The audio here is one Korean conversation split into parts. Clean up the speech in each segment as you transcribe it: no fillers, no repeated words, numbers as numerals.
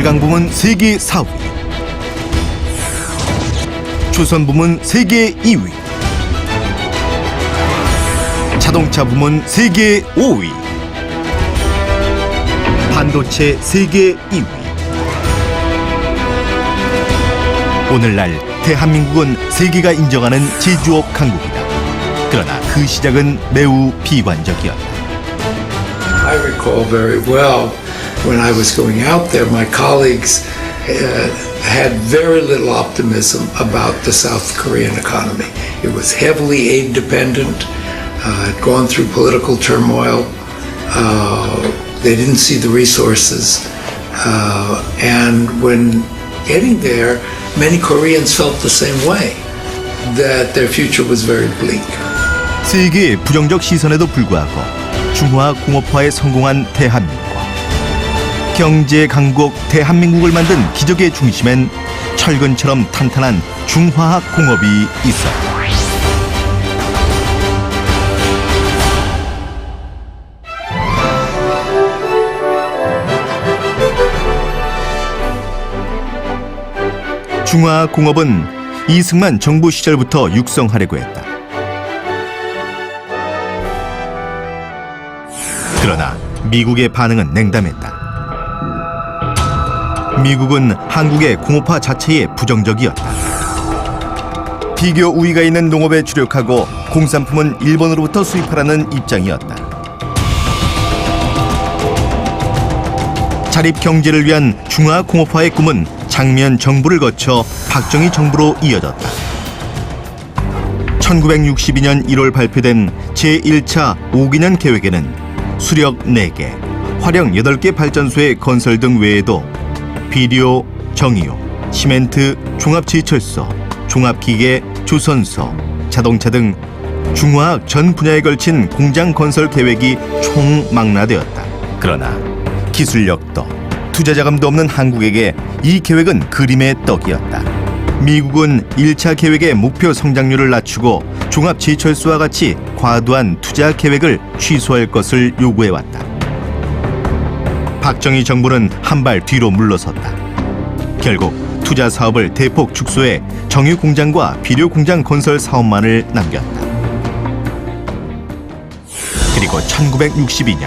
철강 부문 세계 4위, 조선 부문 세계 2위, 자동차 부문 세계 5위, 반도체 세계 2위. 오늘날 대한민국은 세계가 인정하는 제조업 강국이다. 그러나 그 시작은 매우 비관적이었다. I recall very well when I was going out there, my colleagues had very little optimism about the South Korean economy. It was heavily aid dependent, had gone through political turmoil, they didn't see the resources, and when getting there, many Koreans felt the same way, that their future was very bleak. 세계의 부정적 시선에도 불구하고 중화 공업화에 성공한 대한민국. 경제 강국 대한민국을 만든 기적의 중심엔 철근처럼 탄탄한 중화학 공업이 있었다. 중화학 공업은 이승만 정부 시절부터 육성하려고 했다. 그러나 미국의 반응은 냉담했다. 미국은 한국의 공업화 자체에 부정적이었다. 비교 우위가 있는 농업에 주력하고 공산품은 일본으로부터 수입하라는 입장이었다. 자립 경제를 위한 중화 공업화의 꿈은 장면 정부를 거쳐 박정희 정부로 이어졌다. 1962년 1월 발표된 제1차 5기년 계획에는 수력 4개, 화력 8개 발전소의 건설 등 외에도 비료, 정유, 시멘트, 종합지휘철소, 종합기계, 조선소, 자동차 등 중화학 전 분야에 걸친 공장 건설 계획이 총망라되었다. 그러나 기술력도 투자 자금도 없는 한국에게 이 계획은 그림의 떡이었다. 미국은 1차 계획의 목표 성장률을 낮추고 종합지휘철소와 같이 과도한 투자 계획을 취소할 것을 요구해왔다. 박정희 정부는 한 발 뒤로 물러섰다. 결국 투자 사업을 대폭 축소해 정유 공장과 비료 공장 건설 사업만을 남겼다. 그리고 1962년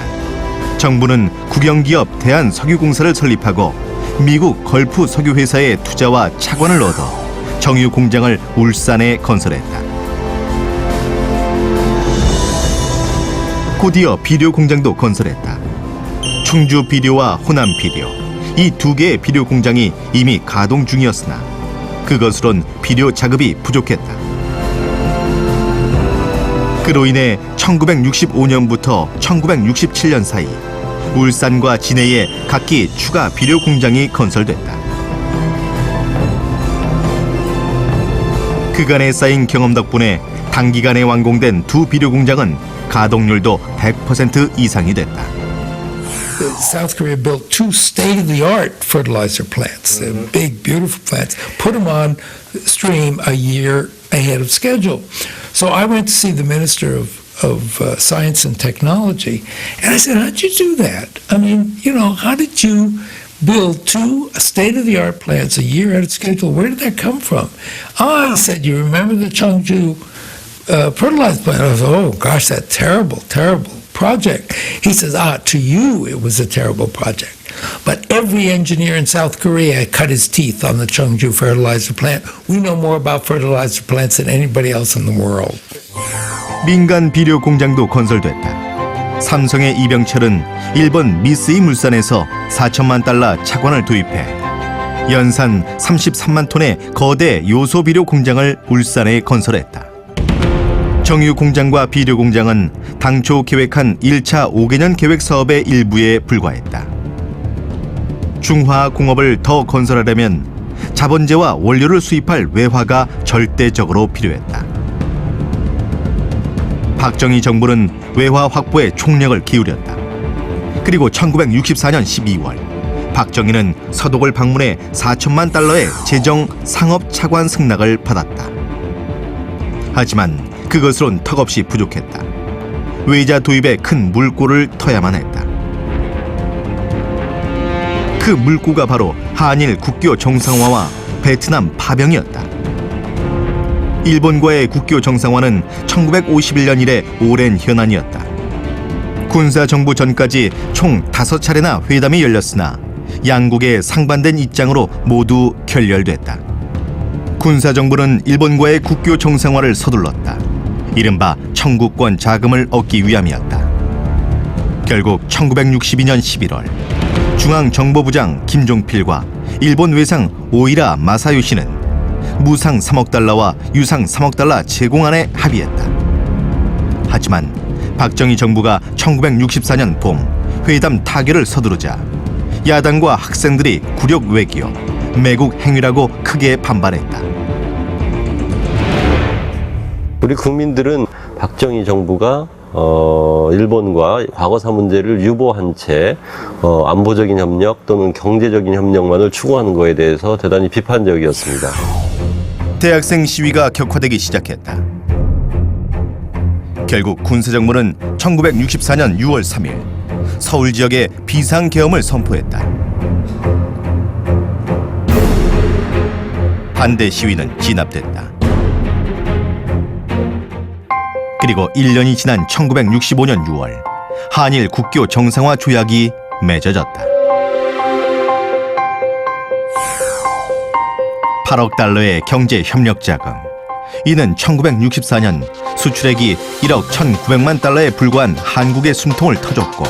정부는 국영기업 대한석유공사를 설립하고 미국 걸프 석유회사의 투자와 차관을 얻어 정유 공장을 울산에 건설했다. 곧이어 비료 공장도 건설했다. 충주 비료와 호남 비료, 이 두 개의 비료 공장이 이미 가동 중이었으나 그것으론 비료 자급이 부족했다. 그로 인해 1965년부터 1967년 사이 울산과 진해에 각기 추가 비료 공장이 건설됐다. 그간에 쌓인 경험 덕분에 단기간에 완공된 두 비료 공장은 가동률도 100% 이상이 됐다. South Korea built 2 state-of-the-art fertilizer plants, big, beautiful plants, put them on stream a year ahead of schedule. So I went to see the Minister of Science and Technology, and I said, how'd you do that? I mean, how did you build 2 state-of-the-art plants a year ahead of schedule? Where did that come from? Oh, he said, you remember the Cheongju fertilizer plant? I was, oh gosh, that terrible project. He says, to you it was a terrible project. But every engineer in South Korea cut his teeth on the Cheongju fertilizer plant. We know more about fertilizer plants than anybody else in the world. 민간 비료 공장도 건설됐다. 삼성의 이병철은 일본 미쓰이 물산에서 4천만 달러 차관을 도입해 연산 33만 톤의 거대 요소 비료 공장을 울산에 건설했다. 정유 공장과 비료 공장은 당초 계획한 1차 5개년 계획 사업의 일부에 불과했다. 중화학 공업을 더 건설하려면 자본재와 원료를 수입할 외화가 절대적으로 필요했다. 박정희 정부는 외화 확보에 총력을 기울였다. 그리고 1964년 12월 박정희는 서독을 방문해 4천만 달러의 재정 상업 차관 승낙을 받았다. 하지만 그것으론 턱없이 부족했다. 외자 도입에 큰 물꼬를 터야만 했다. 그 물꼬가 바로 한일 국교 정상화와 베트남 파병이었다. 일본과의 국교 정상화는 1951년 이래 오랜 현안이었다. 군사정부 전까지 총 5차례나 회담이 열렸으나 양국의 상반된 입장으로 모두 결렬됐다. 군사정부는 일본과의 국교 정상화를 서둘렀다. 이른바 청구권 자금을 얻기 위함이었다. 결국 1962년 11월 중앙정보부장 김종필과 일본 외상 오이라 마사요시는 무상 3억 달러와 유상 3억 달러 제공안에 합의했다. 하지만 박정희 정부가 1964년 봄 회담 타결을 서두르자 야당과 학생들이 굴욕 외교, 매국 행위라고 크게 반발했다. 우리 국민들은 박정희 정부가 일본과 과거사 문제를 유보한 채 안보적인 협력 또는 경제적인 협력만을 추구하는 것에 대해서 대단히 비판적이었습니다. 대학생 시위가 격화되기 시작했다. 결국 군사정부는 1964년 6월 3일 서울 지역에 비상계엄을 선포했다. 반대 시위는 진압됐다. 그리고 1년이 지난 1965년 6월 한일 국교 정상화 조약이 맺어졌다. 8억 달러의 경제 협력 자금. 이는 1964년 수출액이 1억 1,900만 달러에 불과한 한국의 숨통을 터줬고,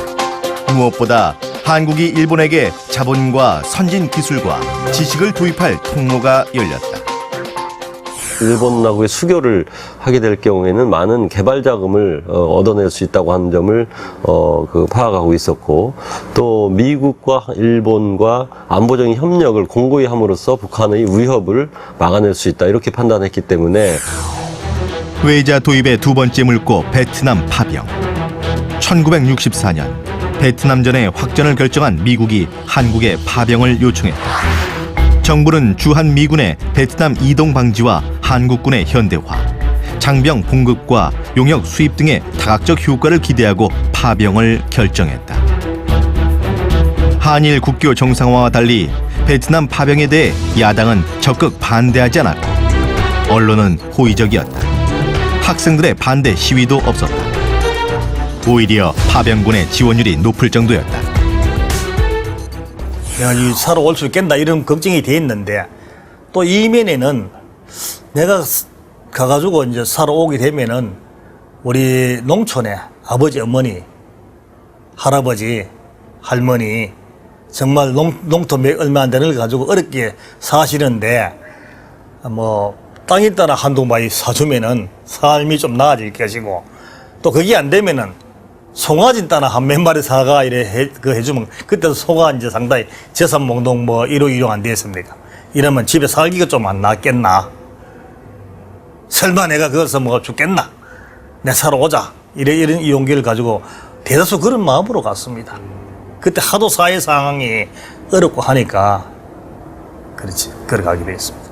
무엇보다 한국이 일본에게 자본과 선진 기술과 지식을 도입할 통로가 열렸다. 일본하고의 수교를 하게 될 경우에는 많은 개발 자금을 얻어낼 수 있다고 하는 점을 파악하고 있었고, 또 미국과 일본과 안보적인 협력을 공고히 함으로써 북한의 위협을 막아낼 수 있다, 이렇게 판단했기 때문에 외자 도입의 두 번째 물고 베트남 파병. 1964년 베트남전의 확전을 결정한 미국이 한국에 파병을 요청했다. 정부는 주한 미군의 베트남 이동 방지와 한국군의 현대화, 장병 공급과 용역 수입 등의 다각적 효과를 기대하고 파병을 결정했다. 한일 국교 정상화와 달리 베트남 파병에 대해 야당은 적극 반대하지 않았고, 언론은 호의적이었다. 학생들의 반대 시위도 없었다. 오히려 파병군의 지원율이 높을 정도였다. 내가 살아올 수 있겠나 이런 걱정이 돼 있는데, 또 이면에는 내가 가가지고 이제 살아오게 되면은 우리 농촌에 아버지, 어머니, 할아버지, 할머니 정말 농토 얼마 안 되는 걸 가지고 어렵게 사시는데, 뭐 땅에 따라 한두 마리 사주면은 삶이 좀 나아질 것이고, 또 그게 안 되면은 송아지 따나 한 몇 마리 사가 이래 해주면 그때도 소가 이제 상당히 재산몽동 뭐 일호일용 안 되겠습니까? 이러면 집에 살기가 좀 안 낫겠나? 설마 내가 거기서 뭐가 죽겠나? 내 살아오자. 이런 용기를 가지고 대다수 그런 마음으로 갔습니다. 그때 하도 사회 상황이 어렵고 하니까 그렇지, 걸어가게 됐습니다.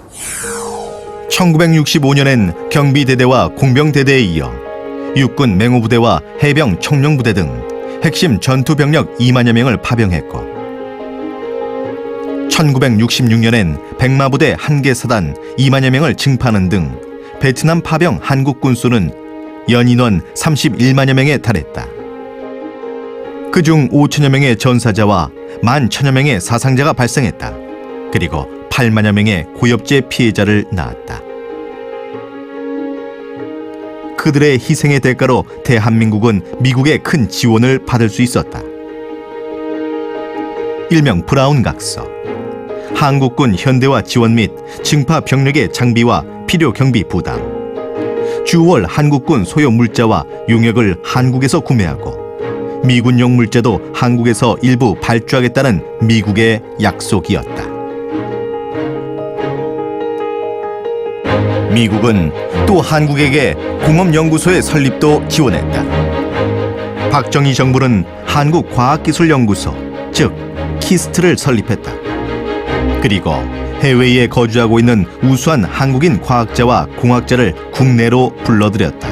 1965년엔 경비대대와 공병대대에 이어 육군 맹호부대와 해병 청룡부대 등 핵심 전투병력 2만여 명을 파병했고, 1966년엔 백마부대 한개 사단 2만여 명을 증파하는 등 베트남 파병 한국 군수는 연인원 31만여 명에 달했다. 그중 5천여 명의 전사자와 11,000여 명의 사상자가 발생했다. 그리고 8만여 명의 고엽제 피해자를 낳았다. 그들의 희생의 대가로 대한민국은 미국의 큰 지원을 받을 수 있었다. 일명 브라운 각서. 한국군 현대화 지원 및 증파 병력의 장비와 필요 경비 부담. 주월 한국군 소요 물자와 용역을 한국에서 구매하고 미군용 물자도 한국에서 일부 발주하겠다는 미국의 약속이었다. 미국은 또 한국에게 공업연구소의 설립도 지원했다. 박정희 정부는 한국과학기술연구소, 즉 키스트를 설립했다. 그리고 해외에 거주하고 있는 우수한 한국인 과학자와 공학자를 국내로 불러들였다.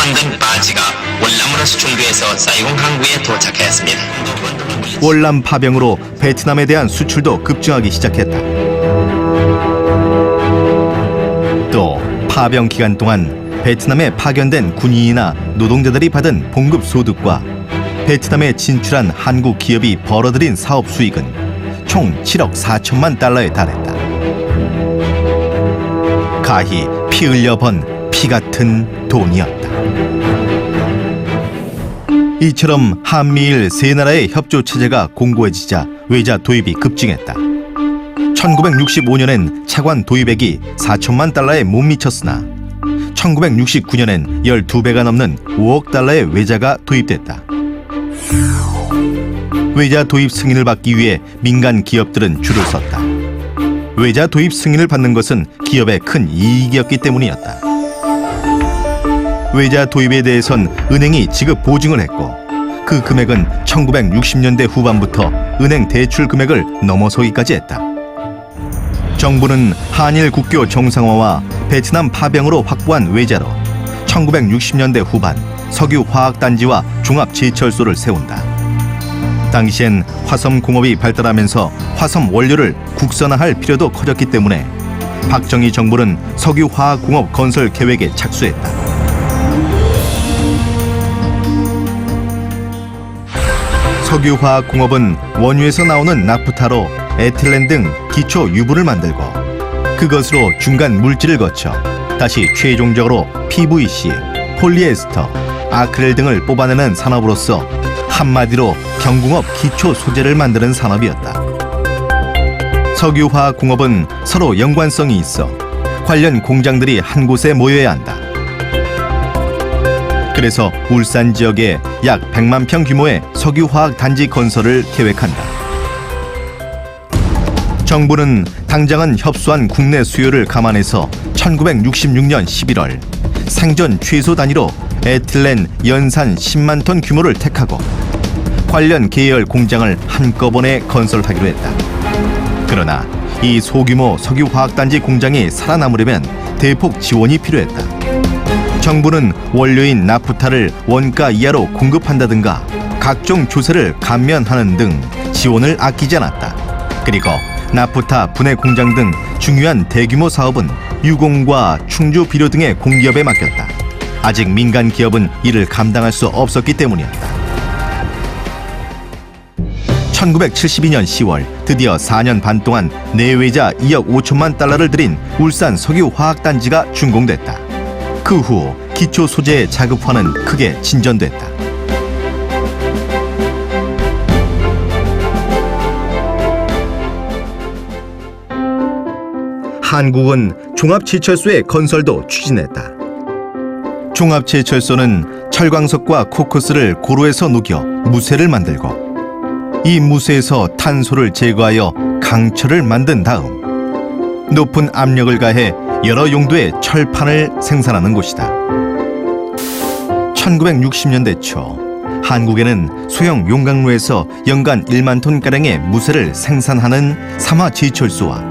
당근, 바지가 월남으로 수출돼서 사이공 항구에 도착했습니다. 월남 파병으로 베트남에 대한 수출도 급증하기 시작했다. 또 파병 기간 동안 베트남에 파견된 군인이나 노동자들이 받은 봉급 소득과 베트남에 진출한 한국 기업이 벌어들인 사업 수익은 총 7억 4천만 달러에 달했다. 가히 피 흘려 번 피 같은 돈이었다. 이처럼 한미일 세 나라의 협조 체제가 공고해지자 외자 도입이 급증했다. 1965년엔 차관 도입액이 4천만 달러에 못 미쳤으나 1969년엔 12배가 넘는 5억 달러의 외자가 도입됐다. 외자 도입 승인을 받기 위해 민간 기업들은 줄을 섰다. 외자 도입 승인을 받는 것은 기업의 큰 이익이었기 때문이었다. 외자 도입에 대해선 은행이 지급 보증을 했고 그 금액은 1960년대 후반부터 은행 대출 금액을 넘어서기까지 했다. 정부는 한일 국교 정상화와 베트남 파병으로 확보한 외자로 1960년대 후반 석유화학단지와 종합제철소를 세운다. 당시엔 화섬공업이 발달하면서 화섬 원료를 국산화할 필요도 커졌기 때문에 박정희 정부는 석유화학공업 건설 계획에 착수했다. 석유화학공업은 원유에서 나오는 나프타로 에틸렌 등 기초 유분을 만들고 그것으로 중간 물질을 거쳐 다시 최종적으로 PVC, 폴리에스터, 아크릴 등을 뽑아내는 산업으로서 한마디로 경공업 기초 소재를 만드는 산업이었다. 석유화학공업은 서로 연관성이 있어 관련 공장들이 한 곳에 모여야 한다. 그래서 울산 지역에 약 100만 평 규모의 석유화학 단지 건설을 계획한다. 정부는 당장은 협소한 국내 수요를 감안해서 1966년 11월 생전 최소 단위로 에틸렌 연산 10만 톤 규모를 택하고 관련 계열 공장을 한꺼번에 건설하기로 했다. 그러나 이 소규모 석유화학단지 공장이 살아남으려면 대폭 지원이 필요했다. 정부는 원료인 나프타를 원가 이하로 공급한다든가 각종 조세를 감면하는 등 지원을 아끼지 않았다. 그리고 나프타 분해 공장 등 중요한 대규모 사업은 유공과 충주 비료 등의 공기업에 맡겼다. 아직 민간 기업은 이를 감당할 수 없었기 때문이었다. 1972년 10월 드디어 4년 반 동안 내외자 2억 5천만 달러를 들인 울산 석유화학단지가 준공됐다. 그 후 기초 소재의 자급화는 크게 진전됐다. 한국은 종합제철소의 건설도 추진했다. 종합제철소는 철광석과 코크스를 고루해서 녹여 무쇠를 만들고 이 무쇠에서 탄소를 제거하여 강철을 만든 다음 높은 압력을 가해 여러 용도의 철판을 생산하는 곳이다. 1960년대 초 한국에는 소형 용광로에서 연간 1만 톤가량의 무쇠를 생산하는 삼화제철소와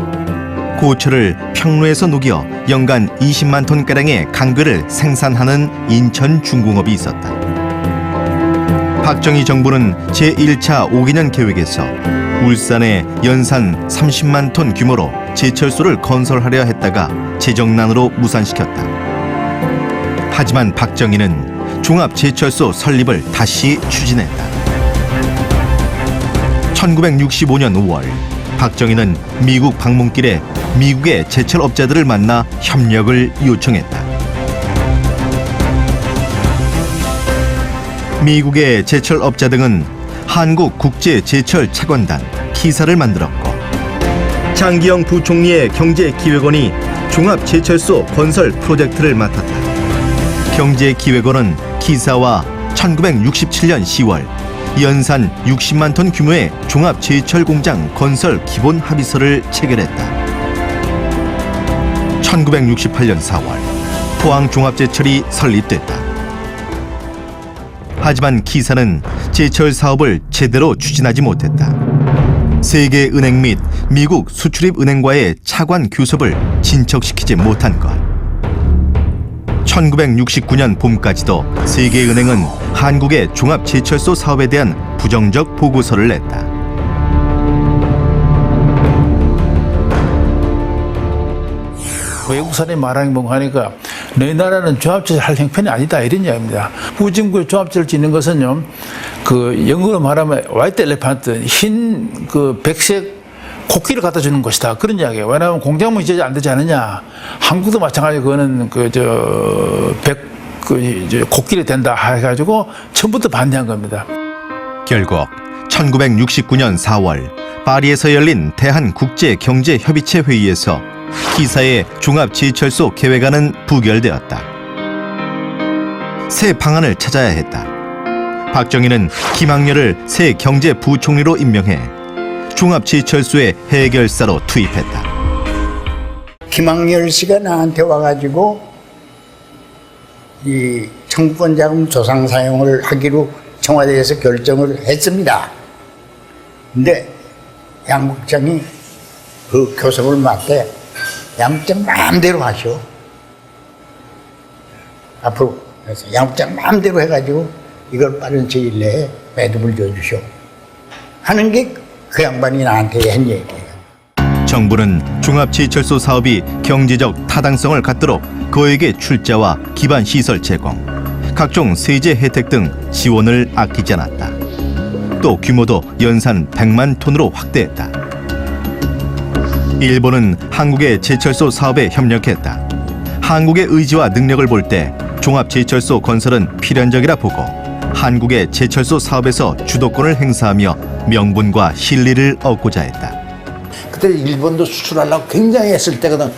고철을 평로에서 녹여 연간 20만 톤가량의 강괴를 생산하는 인천중공업이 있었다. 박정희 정부는 제1차 5개년 계획에서 울산에 연산 30만 톤 규모로 제철소를 건설하려 했다가 재정난으로 무산시켰다. 하지만 박정희는 종합제철소 설립을 다시 추진했다. 1965년 5월 박정희는 미국 방문길에 미국의 제철업자들을 만나 협력을 요청했다. 미국의 제철업자 등은 한국국제제철차관단 키사를 만들었고 장기영 부총리의 경제기획원이 종합제철소 건설 프로젝트를 맡았다. 경제기획원은 키사와 1967년 10월 연산 60만 톤 규모의 종합제철공장 건설 기본 합의서를 체결했다. 1968년 4월 포항종합제철이 설립됐다. 하지만 키사는 제철 사업을 제대로 추진하지 못했다. 세계은행 및 미국 수출입은행과의 차관 교섭을 진척시키지 못한 것. 1969년 봄까지도 세계은행은 한국의 종합제철소 사업에 대한 부정적 보고서를 냈다. 외국 사람이 말하는 거 하니까 너희 나라는 종합제를 할 형편이 아니다 이런 이야기입니다. 후진국에 종합제를 짓는 것은요, 그 영어로 말하면 화이트 엘레판트, 흰 그 백색 코끼리를 갖다 주는 것이다 그런 이야기예요. 왜냐하면 공작물이 제재 안 되지 않느냐. 한국도 마찬가지로 그거는 코끼리 된다 해가지고 처음부터 반대한 겁니다. 결국 1969년 4월 파리에서 열린 대한국제경제협의체 회의에서 기사의 종합제철소 계획안은 부결되었다. 새 방안을 찾아야 했다. 박정희는 김학렬을 새 경제부총리로 임명해 종합제철소의 해결사로 투입했다. 김학렬 씨가 나한테 와가지고 이 청구권 자금 조상 사용을 하기로 청와대에서 결정을 했습니다. 근데 양 국장이 그 교섭을 맡게 양 국장 마음대로 하시오. 앞으로 그래서 양 국장 마음대로 해가지고 이걸 빠른 시일 내에 매듭을 지어주시오 하는 게 그 양반이 나한테 한 얘기예요. 정부는 종합제철소 사업이 경제적 타당성을 갖도록 거액의 출자와 기반 시설 제공, 각종 세제 혜택 등 지원을 아끼지 않았다. 또 규모도 연산 100만 톤으로 확대했다. 일본은 한국의 제철소 사업에 협력했다. 한국의 의지와 능력을 볼 때 종합제철소 건설은 필연적이라 보고 한국의 제철소 사업에서 주도권을 행사하며 명분과 실리를 얻고자 했다. 그때 일본도 수출하려고 굉장히 했을 때거든.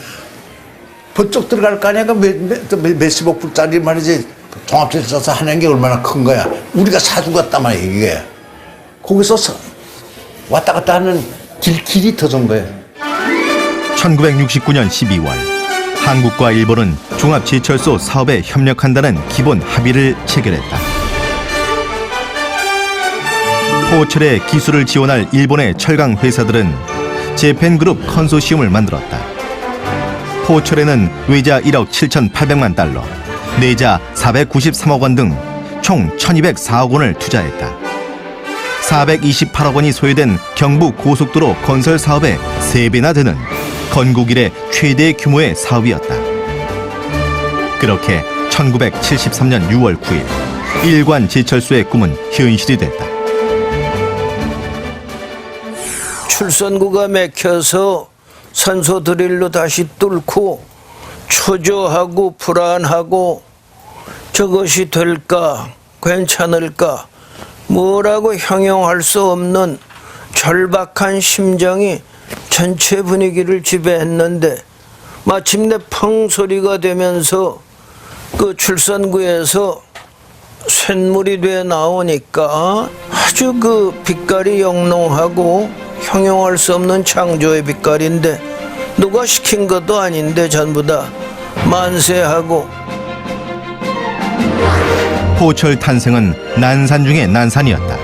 번쩍 들어갈 거 아니야. 몇십억 불짜리 말이지. 종합제철소 하는 게 얼마나 큰 거야. 우리가 사주갔단 말이야, 이게. 거기서 왔다 갔다 하는 길이 터진 거예요. 1969년 12월 한국과 일본은 종합제철소 사업에 협력한다는 기본 합의를 체결했다. 포철의 기술을 지원할 일본의 철강 회사들은 재팬그룹 컨소시엄을 만들었다. 포철에는 외자 1억 7,800만 달러, 내자 493억 원 등 총 1,204억 원을 투자했다. 428억 원이 소요된 경부 고속도로 건설 사업의 3배나 되는 건국 이래 최대 규모의 사업이었다. 그렇게 1973년 6월 9일 일관 제철소의 꿈은 현실이 됐다. 출선구가 막혀서 산소 드릴로 다시 뚫고 초조하고 불안하고 저것이 될까 괜찮을까 뭐라고 형용할 수 없는 절박한 심정이 전체 분위기를 지배했는데 마침내 펑 소리가 되면서 그 출선구에서 쇳물이 돼 나오니까 아주 그 빛깔이 영롱하고 형용할 수 없는 창조의 빛깔인데 누가 시킨 것도 아닌데 전부 다 만세하고. 포철 탄생은 난산 중의 난산이었다.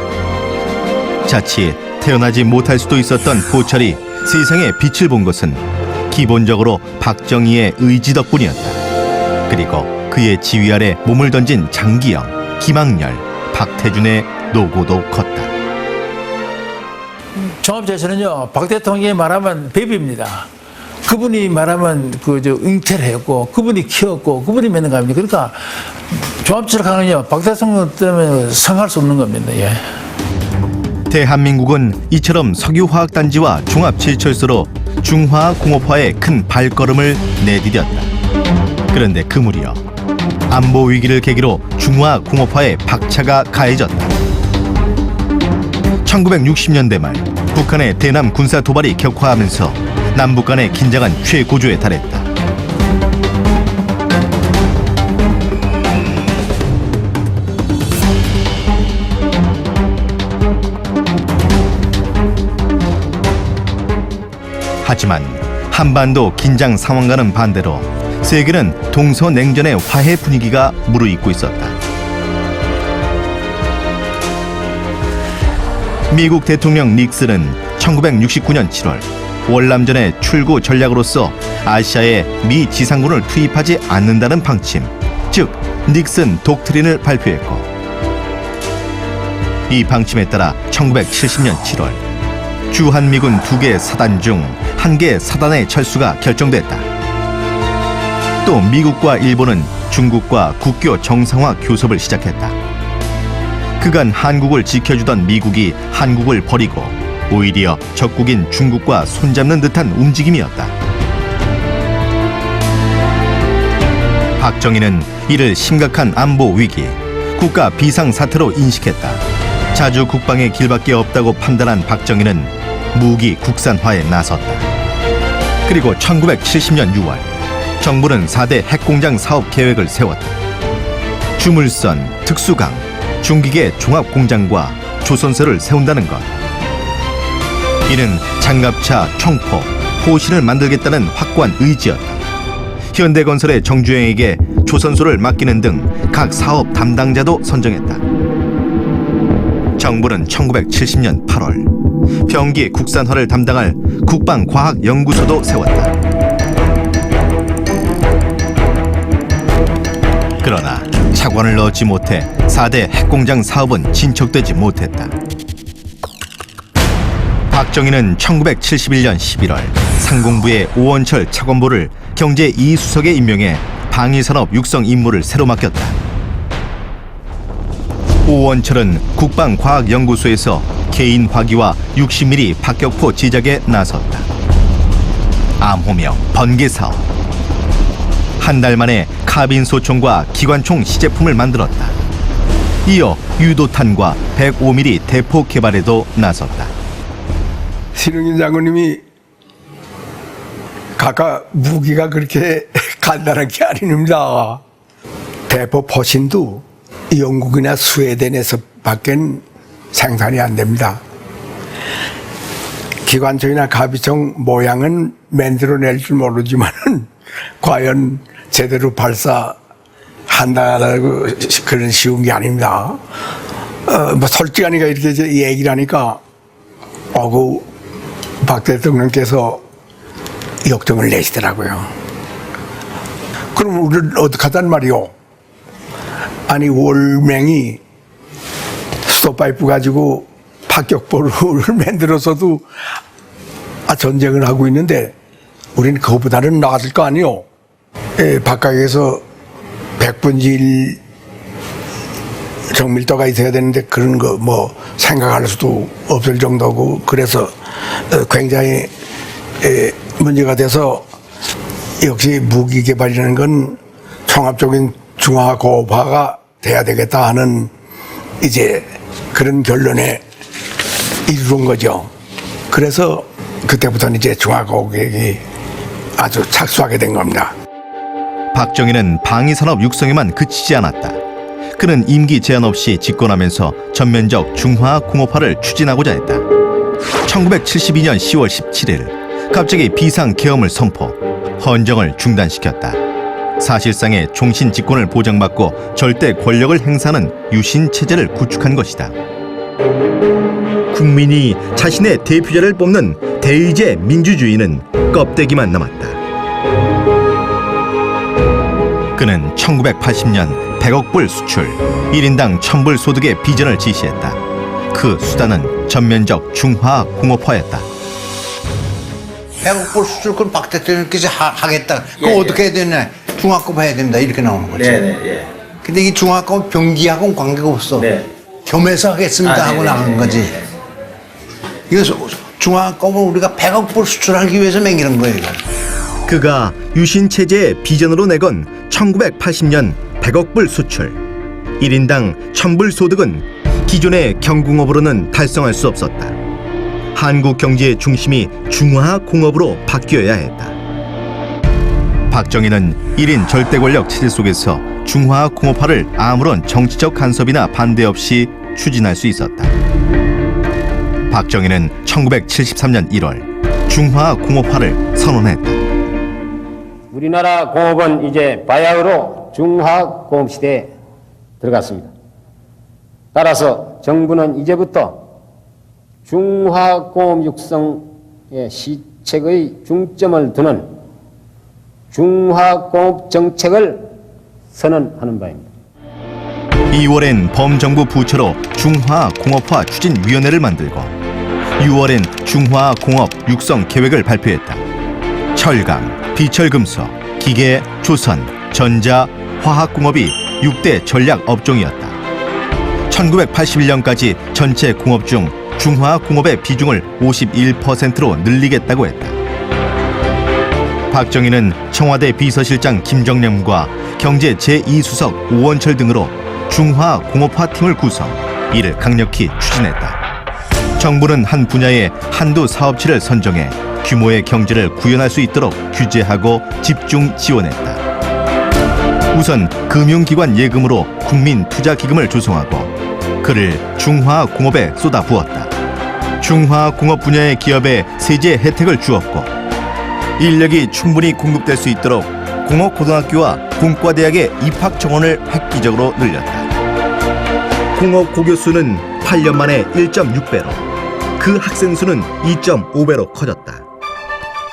자칫 태어나지 못할 수도 있었던 포철이 세상에 빛을 본 것은 기본적으로 박정희의 의지 덕분이었다. 그리고 그의 지휘 아래 몸을 던진 장기영, 김학렬, 박태준의 노고도 컸다. 종합제철은요, 박 대통령이 말하면 베비입니다. 그분이 말하면 잉태를 했고, 그분이 키웠고, 그분이 맺는 겁니다. 그러니까 종합제철 강은요, 박 대통령 때문에 성할 수 없는 겁니다. 예. 대한민국은 이처럼 석유화학단지와 종합제철소로 중화공업화의 큰 발걸음을 내디뎠다. 그런데 그 무렵 안보 위기를 계기로 중화공업화에 박차가 가해졌다. 1960년대 말 북한의 대남 군사 도발이 격화하면서 남북 간의 긴장은 최고조에 달했다. 하지만 한반도 긴장 상황과는 반대로 세계는 동서냉전의 화해 분위기가 무르익고 있었다. 미국 대통령 닉슨은 1969년 7월 월남전의 출구 전략으로서 아시아에 미 지상군을 투입하지 않는다는 방침, 즉 닉슨 독트린을 발표했고, 이 방침에 따라 1970년 7월 주한미군 2개 사단 중 1개 사단의 철수가 결정됐다. 또 미국과 일본은 중국과 국교 정상화 교섭을 시작했다. 그간 한국을 지켜주던 미국이 한국을 버리고 오히려 적국인 중국과 손잡는 듯한 움직임이었다. 박정희는 이를 심각한 안보 위기, 국가 비상사태로 인식했다. 자주 국방의 길밖에 없다고 판단한 박정희는 무기 국산화에 나섰다. 그리고 1970년 6월 정부는 4대 핵공장 사업 계획을 세웠다. 주물선, 특수강, 중기계 종합공장과 조선소를 세운다는 것. 이는 장갑차, 총포, 호신을 만들겠다는 확고한 의지였다. 현대건설의 정주영에게 조선소를 맡기는 등 각 사업 담당자도 선정했다. 정부는 1970년 8월 병기 국산화를 담당할 국방과학연구소도 세웠다. 그러나 차관을 넣지 못해 4대 핵공장 사업은 진척되지 못했다. 박정희는 1971년 11월 상공부의 오원철 차관보를 경제 2수석에 임명해 방위산업 육성 임무를 새로 맡겼다. 오원철은 국방과학연구소에서 개인 화기와 60mm 박격포 제작에 나섰다. 암호명 번개 사업. 한 달 만에 카빈 소총과 기관총 시제품을 만들었다. 이어 유도탄과 105mm 대포 개발에도 나섰다. 신흥인 장군님이 각각 무기가 그렇게 간단한 게 아닙니다. 대포 포신도 영국이나 스웨덴에서 밖에 생산이 안 됩니다. 기관총이나 가비총 모양은 만들어낼 줄 모르지만은 과연 제대로 발사한다고 그런 쉬운 게 아닙니다. 뭐 솔직하니까 이렇게 이제 얘기를 하니까 그 박 대통령께서 역정을 내시더라고요. 그럼 우리는 어떡하단 말이오? 아니 월맹이 스톱파이프 가지고 박격포를 만들어서도 전쟁을 하고 있는데 우리는 그거보다는 나았을 거 아니오? 바깥에서 100분의 1 정밀도가 있어야 되는데 그런 거 뭐 생각할 수도 없을 정도고, 그래서 굉장히 문제가 돼서 역시 무기 개발이라는 건 종합적인 중화 고도화가 돼야 되겠다 하는 이제 그런 결론에 이르는 거죠. 그래서 그때부터는 이제 중화 고도계획이 아주 착수하게 된 겁니다. 박정희는 방위산업 육성에만 그치지 않았다. 그는 임기 제한 없이 집권하면서 전면적 중화공업화를 추진하고자 했다. 1972년 10월 17일 갑자기 비상계엄을 선포, 헌정을 중단시켰다. 사실상의 종신 집권을 보장받고 절대 권력을 행사하는 유신 체제를 구축한 것이다. 국민이 자신의 대표자를 뽑는 대의제 민주주의는 껍데기만 남았다. 그는 1980년 100억 불 수출, 1인당 1000불 소득의 비전을 지시했다. 그 수단은 전면적 중화공업화였다. 100억 불 수출 그럼 박 대통령께서 하겠다. 그럼 어떻게 해야 되냐? 중화급 해야 된다. 이렇게 나오는 거죠. 근데 이 중화급 병기하고는 관계가 없어. 겸해서 하겠습니다 하고 나가는 거지. 이거 중화급을 우리가 100억 불 수출하기 위해서 맹기는 거예요. 이거. 그가 유신체제의 비전으로 내건 1980년 100억 불 수출, 1인당 1000불 소득은 기존의 경공업으로는 달성할 수 없었다. 한국 경제의 중심이 중화공업으로 바뀌어야 했다. 박정희는 1인 절대 권력 체제 속에서 중화공업화를 아무런 정치적 간섭이나 반대 없이 추진할 수 있었다. 박정희는 1973년 1월 중화공업화를 선언했다. 우리나라 공업은 이제 바야흐로 중화공업 시대에 들어갔습니다. 따라서 정부는 이제부터 중화공업 육성의 시책의 중점을 두는 중화공업 정책을 선언하는 바입니다. 2월엔 범정부 부처로 중화공업화 추진위원회를 만들고 6월엔 중화공업 육성 계획을 발표했다. 철강, 비철금속, 기계, 조선, 전자, 화학공업이 6대 전략 업종이었다. 1981년까지 전체 공업 중 중화공업의 비중을 51%로 늘리겠다고 했다. 박정희는 청와대 비서실장 김정남과 경제 제2수석 오원철 등으로 중화공업화팀을 구성, 이를 강력히 추진했다. 정부는 한 분야의 한두 사업체를 선정해 규모의 경제를 구현할 수 있도록 규제하고 집중 지원했다. 우선 금융기관 예금으로 국민투자기금을 조성하고 그를 중화공업에 쏟아부었다. 중화공업 분야의 기업에 세제 혜택을 주었고 인력이 충분히 공급될 수 있도록 공업고등학교와 공과대학의 입학 정원을 획기적으로 늘렸다. 공업 고교 수는 8년 만에 1.6배로, 그 학생 수는 2.5배로 커졌다.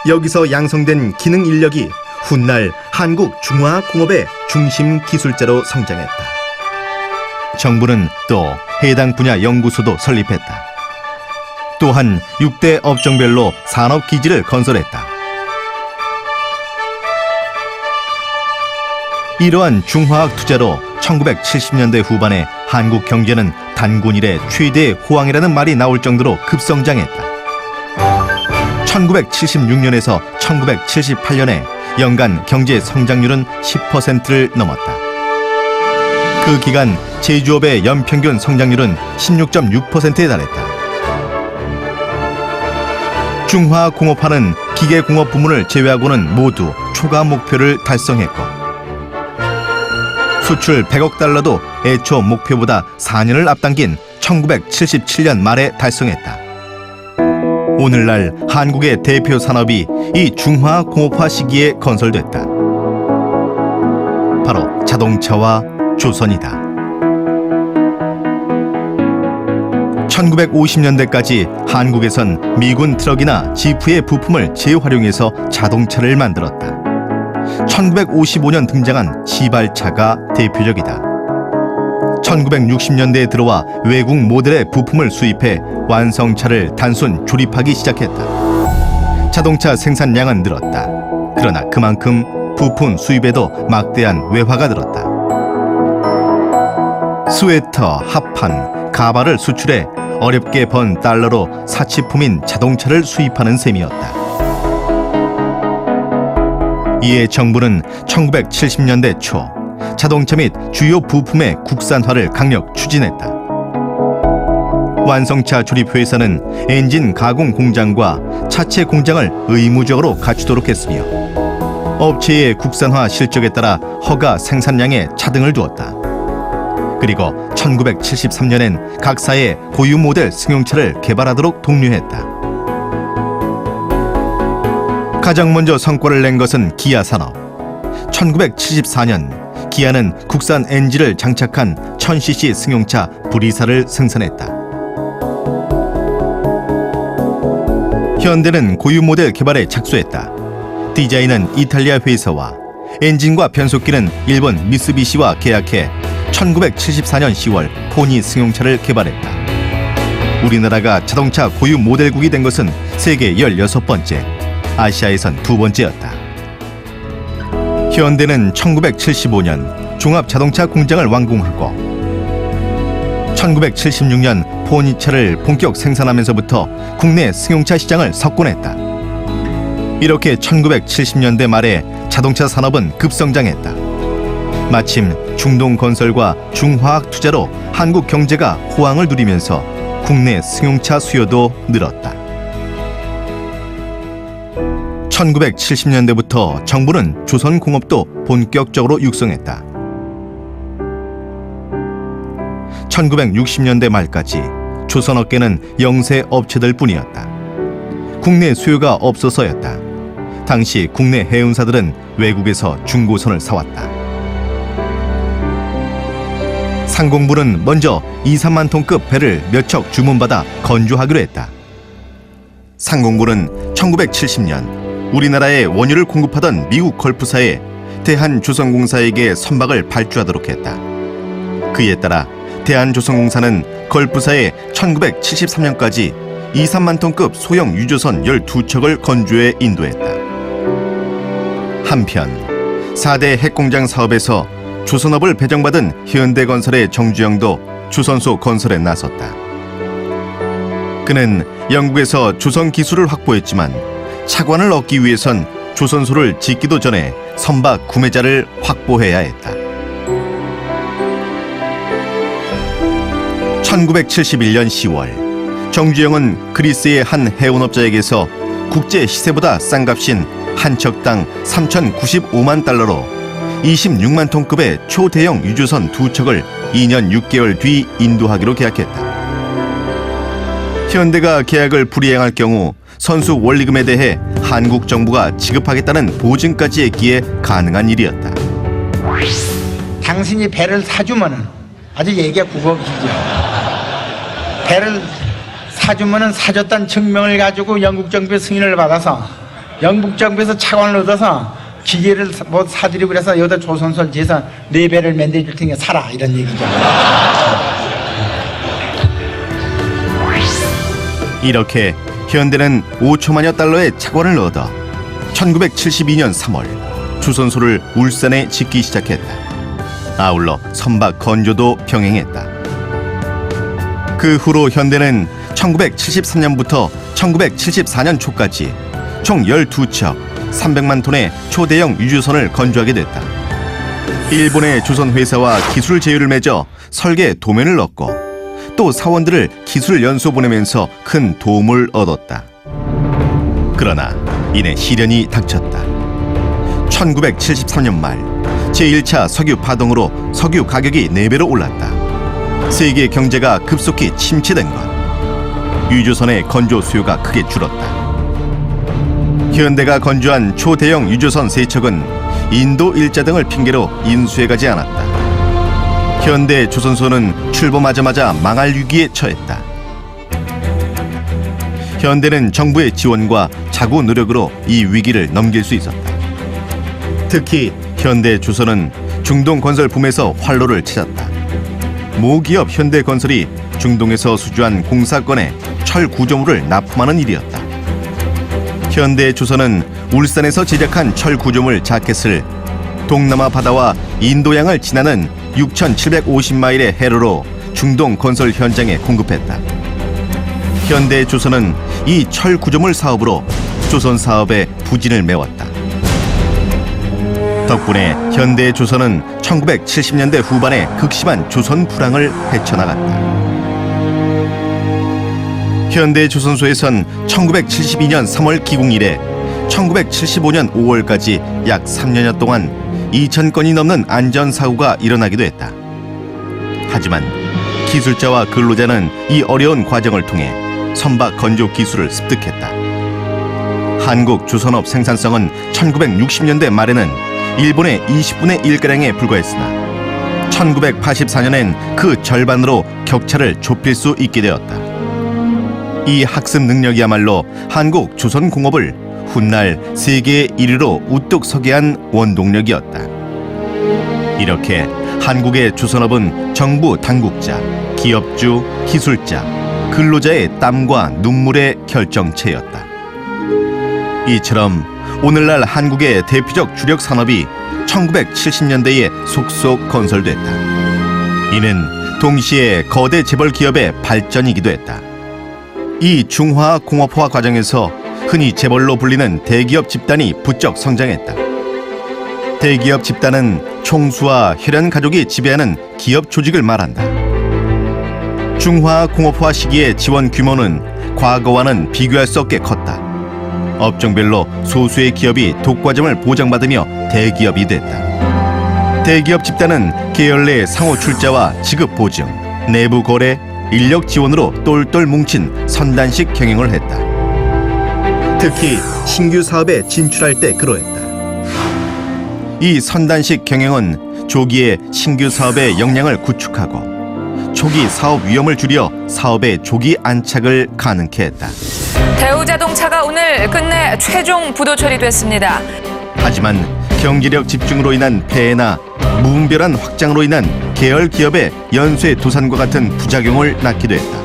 여기서 양성된 기능 인력이 훗날 한국 중화공업의 중심 기술자로 성장했다. 정부는 또 해당 분야 연구소도 설립했다. 또한 6대 업종별로 산업기지를 건설했다. 이러한 중화학 투자로 1970년대 후반에 한국 경제는 단군 이래 최대 호황이라는 말이 나올 정도로 급성장했다. 1976년에서 1978년에 연간 경제 성장률은 10%를 넘었다. 그 기간 제조업의 연평균 성장률은 16.6%에 달했다. 중화공업화는 기계공업 부문을 제외하고는 모두 초과 목표를 달성했고 수출 100억 달러도 애초 목표보다 4년을 앞당긴 1977년 말에 달성했다. 오늘날 한국의 대표 산업이 이 중화공업화 시기에 건설됐다. 바로 자동차와 조선이다. 1950년대까지 한국에선 미군 트럭이나 지프의 부품을 재활용해서 자동차를 만들었다. 1955년 등장한 시발차가 대표적이다. 1960년대에 들어와 외국 모델의 부품을 수입해 완성차를 단순 조립하기 시작했다. 자동차 생산량은 늘었다. 그러나 그만큼 부품 수입에도 막대한 외화가 늘었다. 스웨터, 합판, 가발을 수출해 어렵게 번 달러로 사치품인 자동차를 수입하는 셈이었다. 이에 정부는 1970년대 초 자동차 및 주요 부품의 국산화를 강력 추진했다. 완성차 조립 회사는 엔진 가공 공장과 차체 공장을 의무적으로 갖추도록 했으며 업체의 국산화 실적에 따라 허가 생산량에 차등을 두었다. 그리고 1973년엔 각사의 고유 모델 승용차를 개발하도록 독려했다. 가장 먼저 성과를 낸 것은 기아 산업. 1974년 기아는 국산 엔진을 장착한 1000cc 승용차 브리사를 생산했다. 현대는 고유 모델 개발에 착수했다. 디자인은 이탈리아 회사와 엔진과 변속기는 일본 미쓰비시와 계약해 1974년 10월 포니 승용차를 개발했다. 우리나라가 자동차 고유 모델국이 된 것은 세계 16번째, 아시아에선 2번째였다. 현대는 1975년 종합자동차 공장을 완공하고 1976년 포니차를 본격 생산하면서부터 국내 승용차 시장을 석권했다. 이렇게 1970년대 말에 자동차 산업은 급성장했다. 마침 중동건설과 중화학 투자로 한국 경제가 호황을 누리면서 국내 승용차 수요도 늘었다. 1970년대부터 정부는 조선공업도 본격적으로 육성했다. 1960년대 말까지 조선업계는 영세 업체들 뿐이었다. 국내 수요가 없어서였다. 당시 국내 해운사들은 외국에서 중고선을 사왔다. 상공부는 먼저 2-3만 톤급 배를 몇 척 주문받아 건조하기로 했다. 상공부는 1970년 우리나라에 원유를 공급하던 미국 걸프사에 대한조선공사에게 선박을 발주하도록 했다. 그에 따라 대한조선공사는 걸프사에 1973년까지 2, 3만 톤급 소형 유조선 12척을 건조해 인도했다. 한편 4대 핵공장 사업에서 조선업을 배정받은 현대건설의 정주영도 조선소 건설에 나섰다. 그는 영국에서 조선 기술을 확보했지만 차관을 얻기 위해선 조선소를 짓기도 전에 선박 구매자를 확보해야 했다. 1971년 10월 정주영은 그리스의 한 해운업자에게서 국제 시세보다 싼 값인 한 척당 3,095만 달러로 26만 톤급의 초대형 유조선 2척을 2년 6개월 뒤 인도하기로 계약했다. 현대가 계약을 불이행할 경우 선수 원리금에 대해 한국 정부가 지급하겠다는 보증까지 했기에 가능한 일이었다. 당신이 배를 사주면은 아주 얘기가 국어기죠. 배를 사주면은 사줬다는 증명을 가지고 영국 정부의 승인을 받아서 영국 정부에서 차관을 얻어서 기계를 뭐 사드리고 그래서 여기다 조선소를 지어서 4배를 만들어줄 테니까 사라 이런 얘기죠. 이렇게 현대는 5천만여 달러의 차관을 얻어 1972년 3월 조선소를 울산에 짓기 시작했다. 아울러 선박 건조도 병행했다. 그 후로 현대는 1973년부터 1974년 초까지 총 12척 300만 톤의 초대형 유조선을 건조하게 됐다. 일본의 조선회사와 기술 제휴를 맺어 설계 도면을 얻고 또 사원들을 기술 연수 보내면서 큰 도움을 얻었다. 그러나 이내 시련이 닥쳤다. 1973년 말 제1차 석유 파동으로 석유 가격이 4배로 올랐다. 세계 경제가 급속히 침체된 것. 유조선의 건조 수요가 크게 줄었다. 현대가 건조한 초대형 유조선 3척은 인도 일자 등을 핑계로 인수해가지 않았다. 현대 조선소는 출범하자마자 망할 위기에 처했다. 현대는 정부의 지원과 자구 노력으로 이 위기를 넘길 수 있었다. 특히 현대조선은 중동 건설 붐에서 활로를 찾았다. 모기업 현대건설이 중동에서 수주한 공사권에 철 구조물을 납품하는 일이었다. 현대조선은 울산에서 제작한 철 구조물 자켓을 동남아 바다와 인도양을 지나는 6,750마일의 해로로 중동 건설 현장에 공급했다. 현대조선은 이 철 구조물 사업으로 조선 사업에 부진을 메웠다. 덕분에 현대조선은 1970년대 후반에 극심한 조선 불황을 헤쳐나갔다. 현대조선소에선 1972년 3월 기공 이래 1975년 5월까지 약 3년여 동안 2,000건이 넘는 안전사고가 일어나기도 했다. 하지만 기술자와 근로자는 이 어려운 과정을 통해 선박 건조 기술을 습득했다. 한국 조선업 생산성은 1960년대 말에는 일본의 20분의 1가량에 불과했으나 1984년엔 그 절반으로 격차를 좁힐 수 있게 되었다. 이 학습 능력이야말로 한국 조선공업을 훗날 세계 1위로 우뚝 서게 한 원동력이었다. 이렇게 한국의 조선업은 정부 당국자, 기업주, 기술자, 근로자의 땀과 눈물의 결정체였다. 이처럼 오늘날 한국의 대표적 주력 산업이 1970년대에 속속 건설됐다. 이는 동시에 거대 재벌 기업의 발전이기도 했다. 이 중화공업화 과정에서 흔히 재벌로 불리는 대기업 집단이 부쩍 성장했다. 대기업 집단은 총수와 혈연 가족이 지배하는 기업 조직을 말한다. 중화공업화 시기의 지원 규모는 과거와는 비교할 수 없게 컸다. 업종별로 소수의 기업이 독과점을 보장받으며 대기업이 됐다. 대기업 집단은 계열 내 상호 출자와 지급 보증, 내부 거래, 인력 지원으로 똘똘 뭉친 선단식 경영을 했다. 특히 신규 사업에 진출할 때 그러했다. 이 선단식 경영은 조기에 신규 사업의 역량을 구축하고 초기 사업 위험을 줄여 사업의 조기 안착을 가능케 했다. 대우자동차가 오늘 끝내 최종 부도 처리됐습니다. 하지만 경제력 집중으로 인한 폐해나 무분별한 확장으로 인한 계열 기업의 연쇄 도산과 같은 부작용을 낳기도 했다.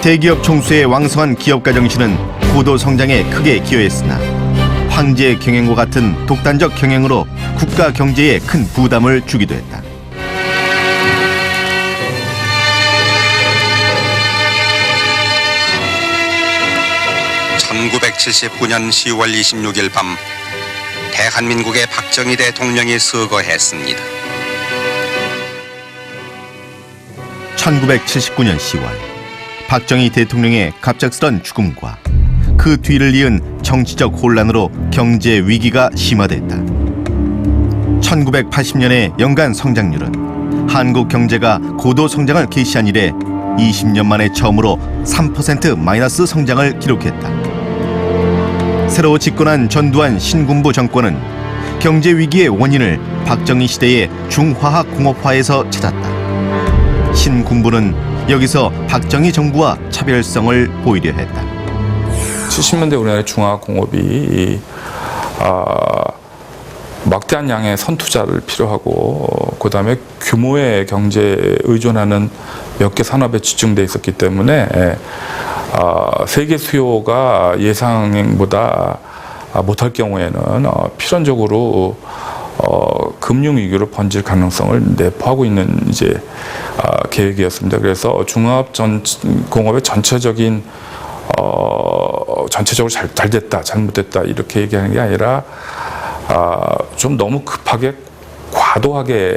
대기업 총수의 왕성한 기업가 정신은 고도 성장에 크게 기여했으나 황제 경영과 같은 독단적 경영으로 국가 경제에 큰 부담을 주기도 했다. (1979년 10월 26일) 밤 대한민국의 박정희 대통령이 서거했습니다. 1979년 10월 박정희 대통령의 갑작스런 죽음과 그 뒤를 이은 정치적 혼란으로 경제 위기가 심화됐다. 1980년의 연간 성장률은 한국 경제가 고도 성장을 개시한 이래 20년 만에 처음으로 3% 마이너스 성장을 기록했다. 새로 집권한 전두환 신군부 정권은 경제 위기의 원인을 박정희 시대의 중화학 공업화에서 찾았다. 신군부는 여기서 박정희 정부와 차별성을 보이려 했다. 70년대 우리나라의 중화공업이 막대한 양의 선투자를 필요하고 그다음에 규모의 경제에 의존하는 몇 개 산업에 집중돼 있었기 때문에 세계 수요가 예상보다 못할 경우에는 필연적으로 금융 위기로 번질 가능성을 내포하고 있는 이제 계획이었습니다. 그래서 중화공업의 전체적인 전체적으로 잘 됐다, 잘못됐다 이렇게 얘기하는 게 아니라 좀 너무 급하게 과도하게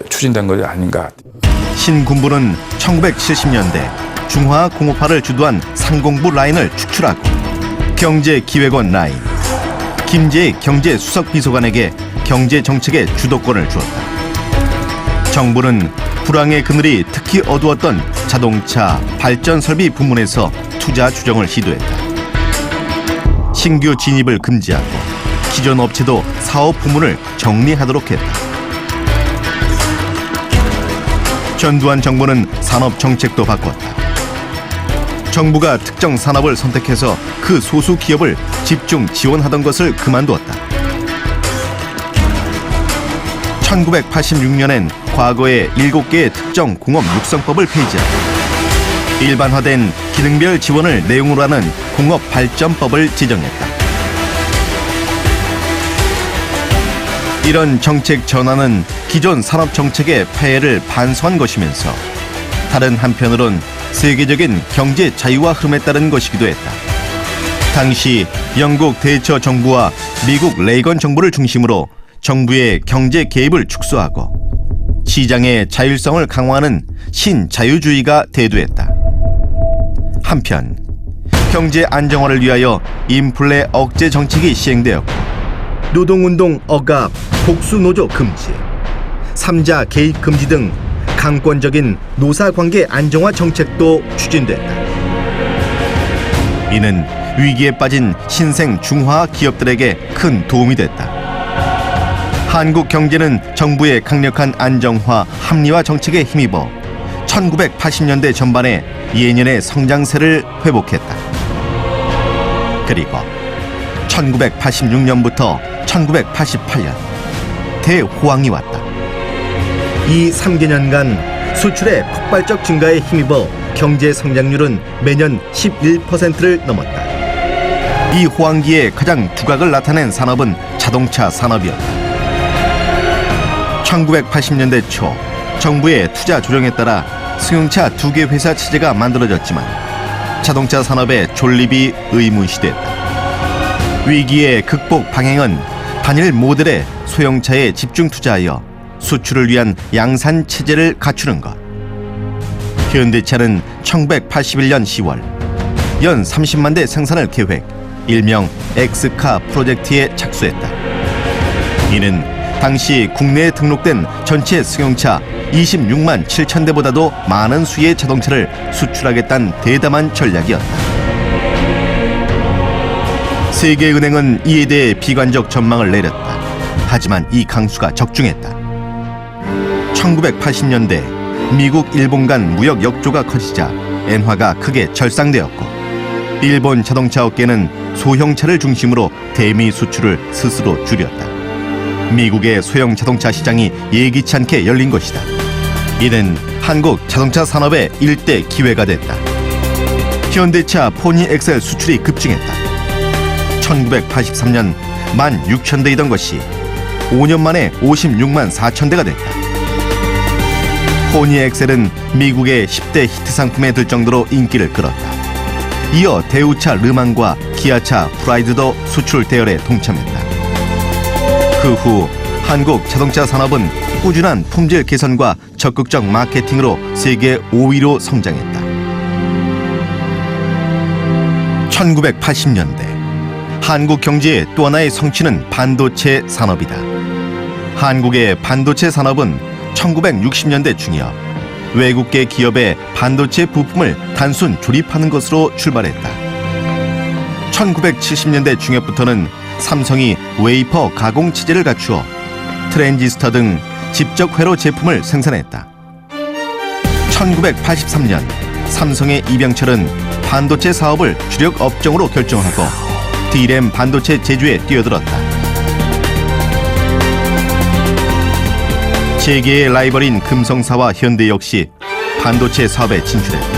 추진된 것이 아닌가. 신군부는 1970년대 중화공업화를 주도한 상공부 라인을 축출하고 경제기획원 라인, 김재익 경제수석비서관에게 경제정책의 주도권을 주었다. 정부는 불황의 그늘이 특히 어두웠던 자동차, 발전설비 부문에서 투자 추정을 시도했다. 신규 진입을 금지하고 기존 업체도 사업 부문을 정리하도록 했다. 전두환 정부는 산업 정책도 바꿨다. 정부가 특정 산업을 선택해서 그 소수 기업을 집중 지원하던 것을 그만두었다. 1986년엔 과거의 7개의 특정 공업 육성법을 폐지하고 일반화된 기능별 지원을 내용으로 하는 공업발전법을 제정했다. 이런 정책 전환은 기존 산업 정책의 폐해를 반성한 것이면서 다른 한편으론 세계적인 경제 자유화 흐름에 따른 것이기도 했다. 당시 영국 대처 정부와 미국 레이건 정부를 중심으로 정부의 경제 개입을 축소하고 시장의 자율성을 강화하는 신자유주의가 대두했다. 한편 경제 안정화를 위하여 인플레 억제 정책이 시행되었고 노동운동 억압, 복수노조 금지, 3자 개입 금지 등 강권적인 노사관계 안정화 정책도 추진됐다. 이는 위기에 빠진 신생 중화학 기업들에게 큰 도움이 됐다. 한국 경제는 정부의 강력한 안정화, 합리화 정책에 힘입어 1980년대 전반에 예년의 성장세를 회복했다. 그리고 1986년부터 1988년 대호황이 왔다. 이 3개년간 수출의 폭발적 증가에 힘입어 경제 성장률은 매년 11%를 넘었다. 이 호황기에 가장 두각을 나타낸 산업은 자동차 산업이었다. 1980년대 초 정부의 투자 조정에 따라 승용차 2개 회사 체제가 만들어졌지만 자동차 산업의 존립이 의문시됐다. 위기의 극복 방향은 단일 모델의 소형차에 집중 투자하여 수출을 위한 양산 체제를 갖추는 것. 현대차는 1981년 10월 연 30만 대 생산을 계획, 일명 X카 프로젝트에 착수했다. 이는 당시 국내에 등록된 전체 승용차 26만 7천 대보다도 많은 수의 자동차를 수출하겠다는 대담한 전략이었다. 세계은행은 이에 대해 비관적 전망을 내렸다. 하지만 이 강수가 적중했다. 1980년대 미국, 일본 간 무역 역조가 커지자 엔화가 크게 절상되었고 일본 자동차 업계는 소형차를 중심으로 대미 수출을 스스로 줄였다. 미국의 소형 자동차 시장이 예기치 않게 열린 것이다. 이는 한국 자동차 산업의 일대 기회가 됐다. 현대차 포니 엑셀 수출이 급증했다. 1983년 16,000대이던 것이 5년 만에 56만 4천 대가 됐다. 포니 엑셀은 미국의 10대 히트 상품에 들 정도로 인기를 끌었다. 이어 대우차 르망과 기아차 프라이드도 수출 대열에 동참했다. 그 후 한국 자동차 산업은 꾸준한 품질 개선과 적극적 마케팅으로 세계 5위로 성장했다. 1980년대 한국 경제의 또 하나의 성취는 반도체 산업이다. 한국의 반도체 산업은 1960년대 중엽 외국계 기업의 반도체 부품을 단순 조립하는 것으로 출발했다. 1970년대 중엽부터는 삼성이 웨이퍼 가공 체제를 갖추어 트랜지스터 등 직접 회로 제품을 생산했다. 1983년 삼성의 이병철은 반도체 사업을 주력 업종으로 결정하고 D램 반도체 제조에 뛰어들었다. 세계의 라이벌인 금성사와 현대 역시 반도체 사업에 진출했다.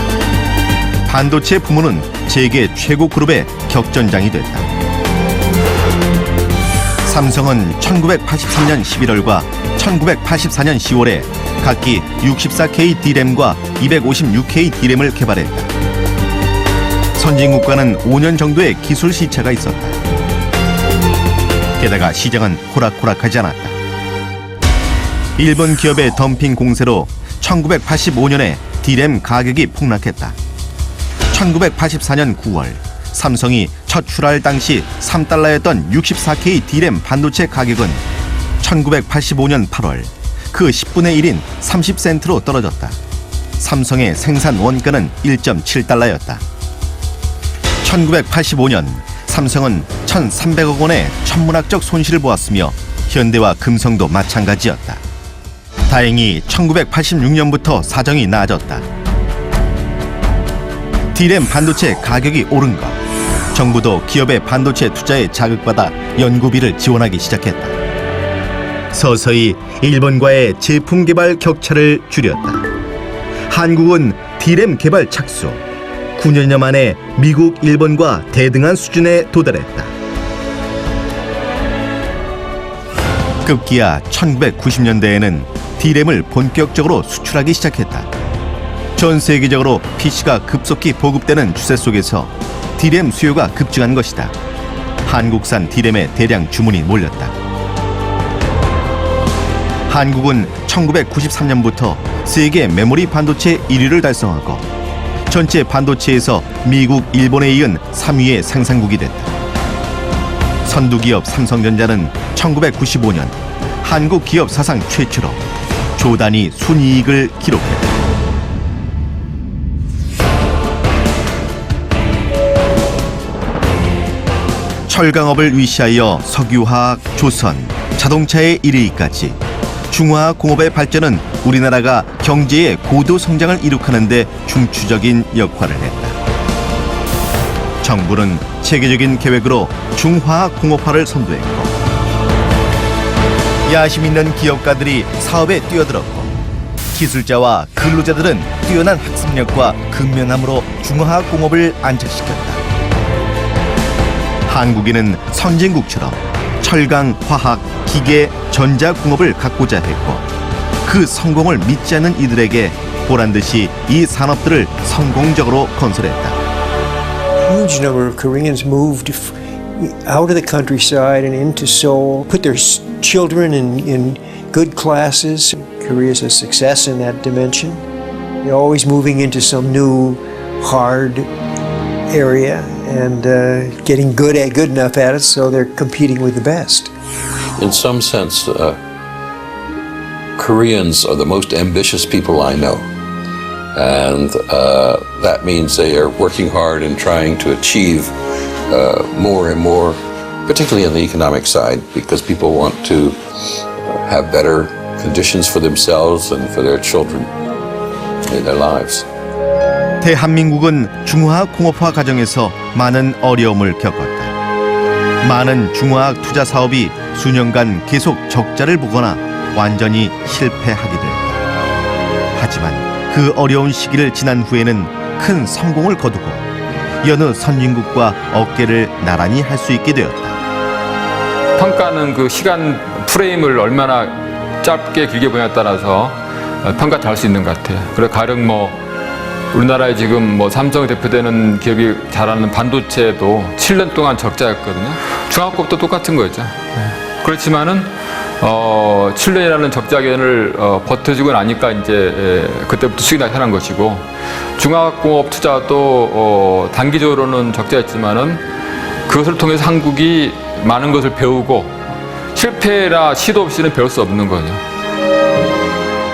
반도체 부문은 세계 최고 그룹의 격전장이 됐다. 삼성은 1983년 11월과 1984년 10월에 각기 64K D램과 256K D램을 개발했다. 선진국과는 5년 정도의 기술 시차가 있었다. 게다가 시장은 호락호락하지 않았다. 일본 기업의 덤핑 공세로 1985년에 D램 가격이 폭락했다. 1984년 9월 삼성이 첫 출하할 당시 3달러였던 64K D램 반도체 가격은 1985년 8월 그 10분의 1인 30센트로 떨어졌다. 삼성의 생산 원가는 1.7달러였다. 1985년 삼성은 1,300억 원의 천문학적 손실을 보았으며 현대와 금성도 마찬가지였다. 다행히 1986년부터 사정이 나아졌다. D램 반도체 가격이 오른 것, 정부도 기업의 반도체 투자에 자극받아 연구비를 지원하기 시작했다. 서서히 일본과의 제품 개발 격차를 줄였다. 한국은 D램 개발 착수, 9년여 만에 미국, 일본과 대등한 수준에 도달했다. 급기야 1990년대에는 D램을 본격적으로 수출하기 시작했다. 전 세계적으로 PC가 급속히 보급되는 추세 속에서 D램 수요가 급증한 것이다. 한국산 D램에 대량 주문이 몰렸다. 한국은 1993년부터 세계 메모리 반도체 1위를 달성하고 전체 반도체에서 미국, 일본에 이은 3위의 생산국이 됐다. 선두기업 삼성전자는 1995년 한국 기업 사상 최초로 조 단위 순이익을 기록했다. 철강업을 위시하여 석유화학, 조선, 자동차에 이르기까지 중화학 공업의 발전은 우리나라가 경제의 고도 성장을 이룩하는 데 중추적인 역할을 했다. 정부는 체계적인 계획으로 중화학 공업화를 선도했고 야심 있는 기업가들이 사업에 뛰어들었고 기술자와 근로자들은 뛰어난 학습력과 근면함으로 중화학 공업을 안착시켰다. 한국인은 선진국처럼 철강, 화학, 기계, 전자공업을 갖고자 했고 그 성공을 믿지 않는 이들에게 보란듯이 이 산업들을 성공적으로 건설했다. Huge number of Koreans moved out of the countryside and into Seoul, put their children in good classes. Korea is a success in that dimension. They're always moving into some new hard area and getting good enough at it, so they're competing with the best. In some sense, Koreans are the most ambitious people I know. And that means they are working hard and trying to achieve more and more, particularly on the economic side, because people want to have better conditions for themselves and for their children in their lives. 대한민국은 중화학 공업화 과정에서 많은 어려움을 겪었다. 많은 중화학 투자 사업이 수년간 계속 적자를 보거나 완전히 실패하게 됐다. 하지만 그 어려운 시기를 지난 후에는 큰 성공을 거두고 여느 선진국과 어깨를 나란히 할 수 있게 되었다. 평가는 그 시간 프레임을 얼마나 짧게 길게 보냐에 따라서 평가 잘 할 수 있는 것 같아요. 그래서 가령 뭐 우리나라에 지금 뭐 삼성이 대표되는 기업이 잘하는 반도체도 7년 동안 적자였거든요. 중화학급도 똑같은 거죠. 그렇지만은 7년이라는 적자 기간을 버텨주고 나니까 이제 그때부터 수익이 나타난 것이고, 중화학공업 투자도 단기적으로는 적자였지만은 그것을 통해서 한국이 많은 것을 배우고 실패나 시도 없이는 배울 수 없는 거죠.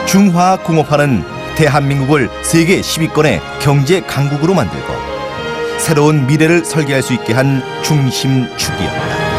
중화공업화는 대한민국을 세계 10위권의 경제 강국으로 만들고 새로운 미래를 설계할 수 있게 한 중심축이었다.